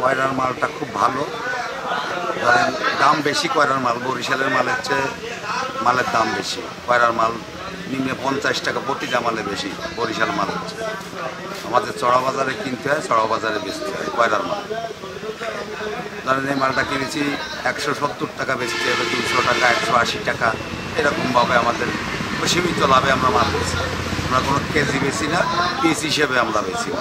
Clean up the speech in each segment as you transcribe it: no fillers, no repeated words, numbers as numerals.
কয়রার মালটা খুব ভালো, ধরেন দাম বেশি কয়রার মাল, বরিশালের মালের চেয়ে মালের দাম বেশি। কয়রার মাল নিম্নে 50 টাকা প্রতিটা মালে বেশি বরিশাল মাল হচ্ছে। আমাদের চড়া বাজারে কিনতে হয়, চড়া বাজারে বেচতে হয় কয়রার মাল। ধরেন এই মালটা কিনেছি 170 টাকা, বেচতে হবে 200 টাকা, 180 টাকা, এরকমভাবে আমাদের সীমিত লাভে আমরা মাল বেছি। আমরা কোনো কেজি বেশি না, পিস হিসেবে আমরা বেছি।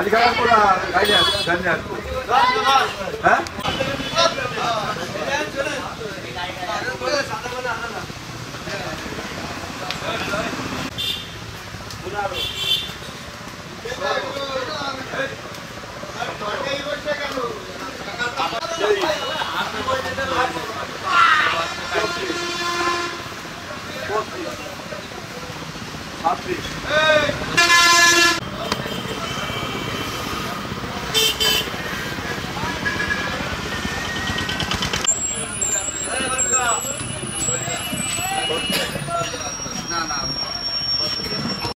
Hadi kapan pula, kaya, ganyan.